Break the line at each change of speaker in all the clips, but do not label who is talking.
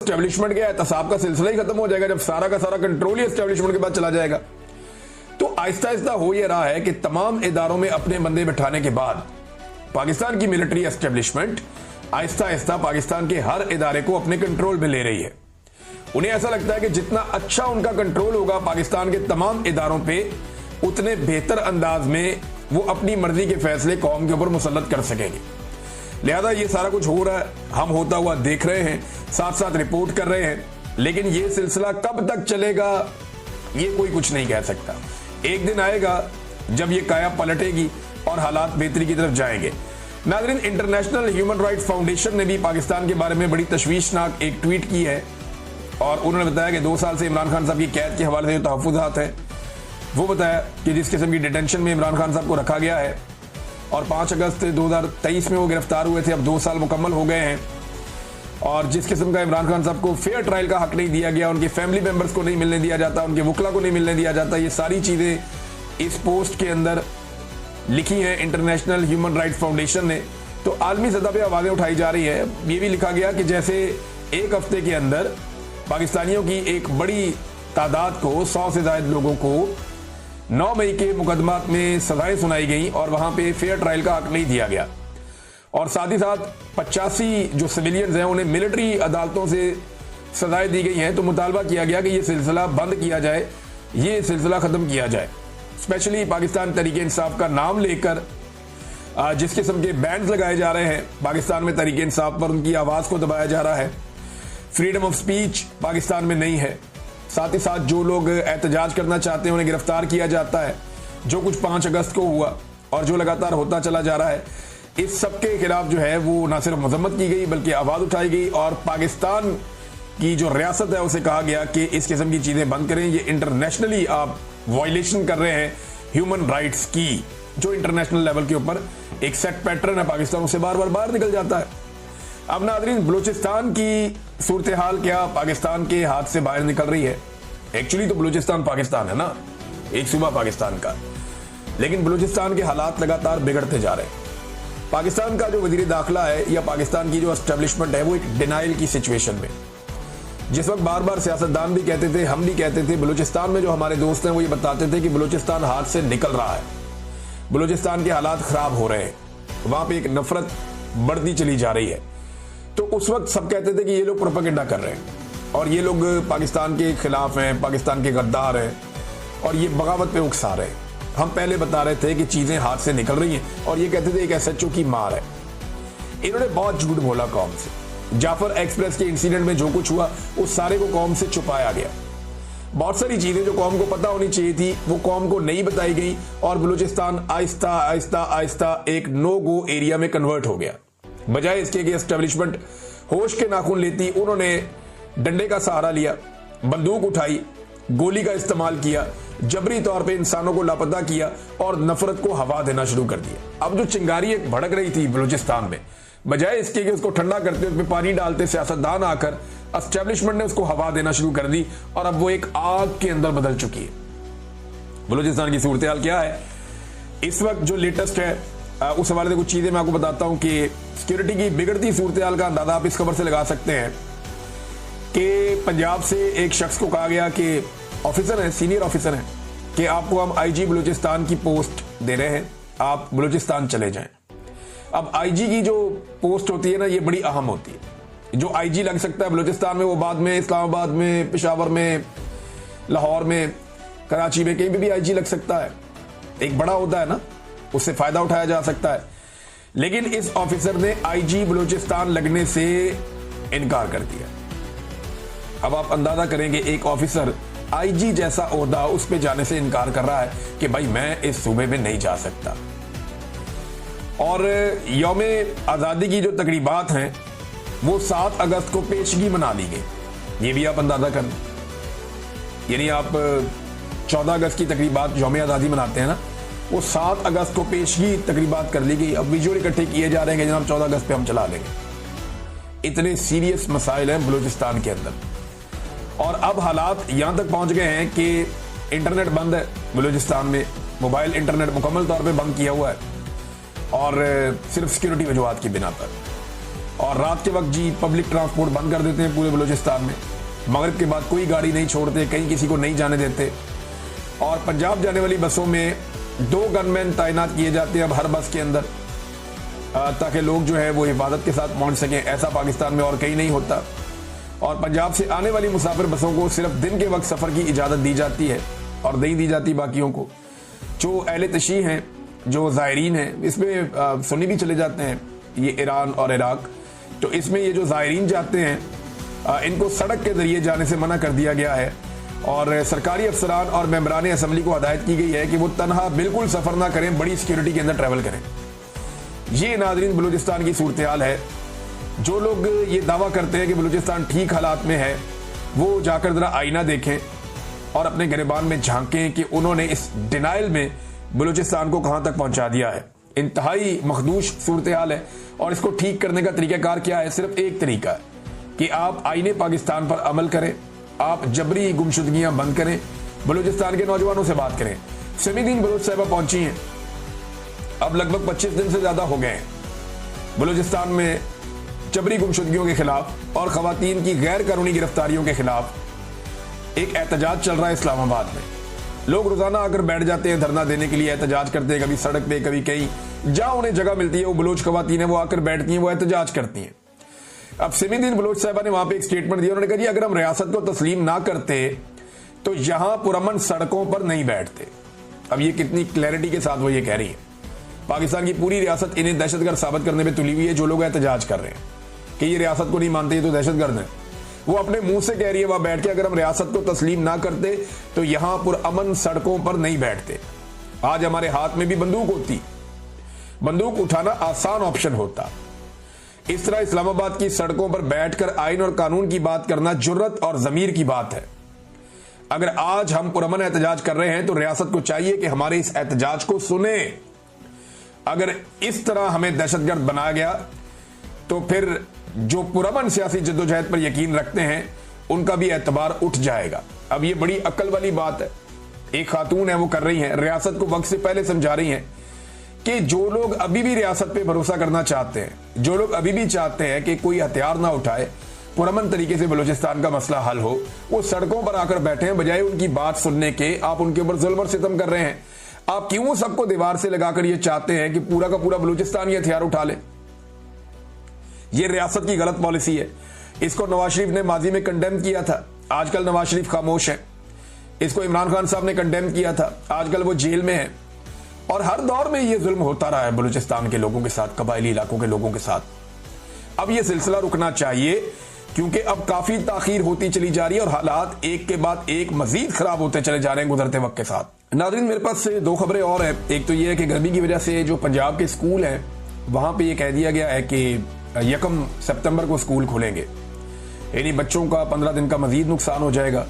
Establishment के एहतसाब का सिलसिला ही खत्म हो जाएगा जब सारा का सारा कंट्रोल ही एस्टेब्लिशमेंट के बाद चला जाएगा। तो आहिस्ता आहिस्ता हो यह रहा है कि तमाम इदारों में अपने बंदे बिठाने के बाद पाकिस्तान की मिलिट्री एस्टेब्लिशमेंट आहिस्ता आहिस्ता पाकिस्तान के हर इदारे को अपने कंट्रोल में ले रही है। उन्हें ऐसा लगता है कि जितना अच्छा उनका कंट्रोल होगा पाकिस्तान के तमाम इदारों पे, उतने बेहतर अंदाज में वो अपनी मर्जी के फैसले कौम के ऊपर मुसल्लत कर सकेंगे। लिहाजा ये सारा कुछ हो रहा है, हम होता हुआ देख रहे हैं, साथ साथ रिपोर्ट कर रहे हैं, लेकिन ये सिलसिला कब तक चलेगा ये कोई कुछ नहीं कह सकता। एक दिन आएगा जब ये काया पलटेगी और हालात बेहतरी की तरफ जाएंगे। नाज़रीन, इंटरनेशनल ह्यूमन राइट्स फाउंडेशन ने भी पाकिस्तान के बारे में बड़ी तशवीशनाक एक ट्वीट की है और उन्होंने बताया कि 2 साल से इमरान खान साहब की कैद के हवाले से जो तहफ़्फ़ुज़ात हैं वो बताया कि जिस किस्म की डिटेंशन में इमरान खान साहब को रखा गया है और 5 अगस्त 2023 में वो गिरफ्तार हुए थे, अब 2 साल मुकम्मल हो गए हैं, और जिस किस्म का इमरान खान साहब को फेयर ट्रायल का हक नहीं दिया गया, उनके फैमिली मेंबर्स को नहीं मिलने दिया जाता, उनके वकला को नहीं मिलने दिया जाता, ये सारी चीज़ें इस पोस्ट के अंदर लिखी हैं इंटरनेशनल ह्यूमन राइट्स फाउंडेशन ने। तो आलमी सतह पे आवाज़ें उठाई जा रही है। ये भी लिखा गया कि जैसे एक हफ्ते के अंदर पाकिस्तानियों की एक बड़ी तादाद को, 100 से ज़ायद लोगों को 9 मई के मुकदमात में सजाएं सुनाई गई और वहां पे फेयर ट्रायल का हक नहीं दिया गया, और साथ ही साथ 85 जो सिविलियंस हैं उन्हें मिलिट्री अदालतों से सजाएं दी गई हैं। तो मुतालबा किया गया कि ये सिलसिला बंद किया जाए, ये सिलसिला ख़त्म किया जाए। स्पेशली पाकिस्तान तहरीक इंसाफ का नाम लेकर जिस किस्म के बैंड्स लगाए जा रहे हैं पाकिस्तान में, तहरीक इंसाफ पर उनकी आवाज़ को दबाया जा रहा है। फ्रीडम ऑफ स्पीच पाकिस्तान में नहीं है। साथ ही साथ जो लोग एहतजाज करना चाहते हैं उन्हें गिरफ्तार किया जाता है, जो कुछ 5 अगस्त को हुआ और जो लगातार होता चला जा रहा है, इस सब के खिलाफ जो है वो ना सिर्फ मजम्मत की गई बल्कि आवाज़ उठाई गई और पाकिस्तान की जो रियासत है उसे कहा गया कि इस किस्म की चीज़ें बंद करें, ये इंटरनेशनली आप वायलेशन कर रहे हैं ह्यूमन राइट्स की, जो इंटरनेशनल लेवल के ऊपर एक सेट पैटर्न है पाकिस्तान उससे बार बार निकल जाता है। अब नाज़रीन, बलूचिस्तान की सूरत हाल क्या पाकिस्तान के हाथ से बाहर निकल रही है। एक्चुअली तो बलूचिस्तान पाकिस्तान है ना, एक सूबा पाकिस्तान का, लेकिन बलूचिस्तान के हालात लगातार बिगड़ते जा रहे हैं। पाकिस्तान का जो वजीर दाखिला है या पाकिस्तान की जो एस्टेब्लिशमेंट है वो एक डिनाइल की सिचुएशन में, जिस वक्त बार बार सियासतदान भी कहते थे, हम भी कहते थे, बलूचिस्तान में जो हमारे दोस्त हैं वो ये बताते थे कि बलूचिस्तान हाथ से निकल रहा है, बलूचिस्तान के हालात खराब हो रहे हैं, वहां पे एक नफरत बढ़ती चली जा रही है। तो उस वक्त सब कहते थे कि ये लोग प्रोपेगेंडा कर रहे हैं और ये लोग पाकिस्तान के खिलाफ हैं, पाकिस्तान के गद्दार हैं और ये बगावत पे उकसा रहे हैं। हम पहले बता रहे थे कि चीजें हाथ से निकल रही हैं और ये कहते थे एक SHO की मार है। इन्होंने बहुत झूठ बोला कौम से। जाफर एक्सप्रेस के इंसिडेंट में जो कुछ हुआ उस सारे को कौम से छुपाया गया। बहुत सारी चीजें जो कौम को पता होनी चाहिए थी वो कौम को नहीं बताई गई और बलूचिस्तान आहिस्ता आहिस्ता आहिस्ता एक नो गो एरिया में कन्वर्ट हो गया। बजाय इसके कि एस्टेब्लिशमेंट होश के नाखून लेती, उन्होंने डंडे का सहारा लिया, बंदूक उठाई, गोली का इस्तेमाल किया, जबरी तौर पे इंसानों को लापता किया और नफरत को हवा देना शुरू कर दिया। अब जो चिंगारी एक भड़क रही थी बलूचिस्तान में, बजाय इसके कि उसको ठंडा करते, उसमें पानी डालते सियासतदान आकर, एस्टेब्लिशमेंट ने उसको हवा देना शुरू कर दी और अब वो एक आग के अंदर बदल चुकी है। बलूचिस्तान की सूरत हाल क्या है इस वक्त, जो लेटेस्ट है उस हवाले से कुछ चीजें मैं आपको बताता हूं कि सिक्योरिटी की बिगड़ती सूरत हाल का अंदाजा आप इस खबर से लगा सकते हैं कि पंजाब से एक शख्स को कहा गया कि ऑफिसर है, सीनियर ऑफिसर है, कि आपको हम IG बलूचिस्तान की पोस्ट दे रहे हैं, आप बलूचिस्तान चले जाएं। अब IG की जो पोस्ट होती है ना, ये बड़ी अहम होती है। जो IG लग सकता है बलूचिस्तान में वो बाद में इस्लामाबाद में, पेशावर में, लाहौर में, कराची में, कहीं भी IG लग सकता है। एक बड़ा होता है ना, उससे फायदा उठाया जा सकता है। लेकिन इस ऑफिसर ने IG बलूचिस्तान लगने से इनकार कर दिया। अब आप अंदाजा करेंगे एक ऑफिसर IG जैसा ओहदा उस पे जाने से इनकार कर रहा है कि भाई मैं इस सूबे में नहीं जा सकता। और यौम आज़ादी की जो तकरीबात हैं वो 7 अगस्त को पेशगी मना ली गई। ये भी आप अंदाजा कर, यानी आप 14 अगस्त की तकरीबात यौम आज़ादी मनाते हैं ना, वो 7 अगस्त को पेशगी तकरीबात कर ली गई। अब विजुअल इकट्ठे किए जा रहे हैं जनाब 14 अगस्त पे हम चला लेंगे। इतने सीरियस मसाइल हैं बलूचिस्तान के अंदर और अब हालात यहां तक पहुंच गए हैं कि इंटरनेट बंद है बलूचिस्तान में, मोबाइल इंटरनेट मुकम्मल तौर पे बंद किया हुआ है और सिर्फ सिक्योरिटी वजूहात की बिना पर। और रात के वक्त जी पब्लिक ट्रांसपोर्ट बंद कर देते हैं पूरे बलूचिस्तान में। मगरिब के बाद कोई गाड़ी नहीं छोड़ते, कहीं किसी को नहीं जाने देते। और पंजाब जाने वाली बसों में 2 गनमैन तैनात किए जाते हैं अब हर बस के अंदर, ताकि लोग जो है वो हिफाजत के साथ पहुंच सकें। ऐसा पाकिस्तान में और कहीं नहीं होता। और पंजाब से आने वाली मुसाफिर बसों को सिर्फ दिन के वक्त सफ़र की इजाज़त दी जाती है और नहीं दी जाती बाकियों को। जो अहले तशी हैं, जो ज़ायरीन हैं, इसमें सुन्नी भी चले जाते हैं, ये ईरान और इराक। तो इसमें ये जो ज़ायरीन जाते हैं इनको सड़क के ज़रिए जाने से मना कर दिया गया है। और सरकारी अफसरान और मेंबरान असम्बली को हदायत की गई है कि वो तनहा बिल्कुल सफ़र ना करें, बड़ी सिक्योरिटी के अंदर ट्रैवल करें। ये नाज़रीन बलूचिस्तान की सूरत हाल है। जो लोग ये दावा करते हैं कि बलूचिस्तान ठीक हालात में है, वो जाकर ज़रा आईना देखें और अपने गिरबान में झांकें कि उन्होंने इस डिनाइल में बलूचिस्तान को कहां तक पहुंचा दिया है। इंतहाई मखदूश सूरत हाल है। और इसको ठीक करने का तरीक़ाकार क्या है? सिर्फ एक तरीका है कि आप आईने पाकिस्तान पर अमल करें, आप जबरी गुमशुदगियां बंद करें, बलूचिस्तान के नौजवानों से बात करें। समीदीन बलोच साहिबा पहुंची हैं, अब लगभग 25 दिन से ज्यादा हो गए हैं बलूचिस्तान में जबरी गुमशुदगियों के खिलाफ और खवातीन की गैर कानूनी गिरफ्तारियों के खिलाफ एक एहतजाज चल रहा है इस्लामाबाद में। लोग रोजाना आकर बैठ जाते हैं धरना देने के लिए, एहतजाज करते हैं, कभी सड़क पे कभी कहीं, जहां उन्हें जगह मिलती है वो बलोच खवातीन है वो आकर बैठती हैं, वो एहतजाज करती हैं। अब समीदीन बलोच साहिबा ने वहां पे एक स्टेटमेंट दिया, उन्होंने कहा अगर हम रियासत को तस्लीम ना करते तो यहां पुरअमन सड़कों पर नहीं बैठते। अब ये कितनी क्लैरिटी के साथ वो ये कह रही है। पाकिस्तान की पूरी रियासत इन्हें दहशतगर्द साबित करने में तुली हुई है। जो लोग एहतजाज कर रहे हैं कि ये रियासत को नहीं मानते, ये तो दहशतगर्द है, वो अपने मुंह से कह रही है वहां बैठ के अगर हम रियासत को तस्लीम ना करते तो यहां पुरअमन सड़कों पर नहीं बैठते। आज हमारे हाथ में भी बंदूक होती, बंदूक उठाना आसान ऑप्शन होता। इस तरह इस्लामाबाद की सड़कों पर बैठकर आइन और कानून की बात करना जुर्रत और जमीर की बात है। अगर आज हम पुरअमन एहतजाज कर रहे हैं तो रियासत को चाहिए कि हमारे इस एहतजाज को सुने। अगर इस तरह हमें दहशतगर्द बनाया गया तो फिर जो पुरअमन सियासी जद्दोजहद पर यकीन रखते हैं उनका भी एतबार उठ जाएगा। अब ये बड़ी अक्ल वाली बात है, एक खातून है वो कर रही हैं, रियासत को वक्त से पहले समझा रही हैं कि जो लोग अभी भी रियासत पे भरोसा करना चाहते हैं, जो लोग अभी भी चाहते हैं कि कोई हथियार ना उठाए, पुरअमन तरीके से बलूचिस्तान का मसला हल हो, वो सड़कों पर आकर बैठे हैं बजाय उनकी बात सुनने के। आप उनके ऊपर जुल्म और सितम कर रहे हैं। आप क्यों सबको दीवार से लगाकर ये चाहते हैं कि पूरा का पूरा बलूचिस्तान ये हथियार उठा ले? ये रियासत की गलत पॉलिसी है। इसको नवाज शरीफ ने माजी में कंडेम किया था, आजकल नवाज शरीफ खामोश है। इसको इमरान खान साहब ने कंडेम किया था, आजकल वो जेल में है। और हर दौर में ये जुल्म होता रहा है बलूचिस्तान के लोगों के साथ, कबायली इलाकों के लोगों के साथ। अब ये सिलसिला रुकना चाहिए क्योंकि अब काफी ताखीर होती चली जा रही है और हालात एक के बाद एक मजीद खराब होते चले जा रहे हैं गुजरते वक्त के साथ। नाज़रीन, मेरे पास से 2 खबरें और हैं। एक तो ये है कि गर्मी की वजह से जो पंजाब के स्कूल हैं वहां पे ये कह दिया गया है कि 1 सितंबर को स्कूल खुलेंगे, यानी बच्चों का 15 दिन का मजीद नुकसान हो जाएगा।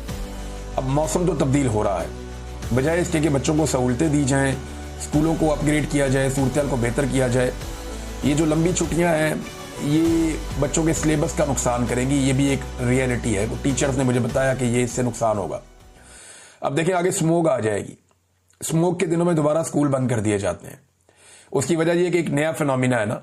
अब मौसम तो तब्दील हो रहा है, बजाय इसके कि बच्चों को सहूलतें दी जाएं, स्कूलों को अपग्रेड किया जाए, सूरत को बेहतर किया जाए, ये जो लंबी छुट्टियां हैं ये बच्चों के सिलेबस का नुकसान करेंगी। ये भी एक रियलिटी है। टीचर्स ने मुझे बताया कि ये इससे नुकसान होगा। अब देखें आगे स्मोक आ जाएगी। स्मोक के दिनों में दोबारा स्कूल बंद कर दिए जाते हैं। उसकी वजह यह कि एक नया फिनोमिना है ना,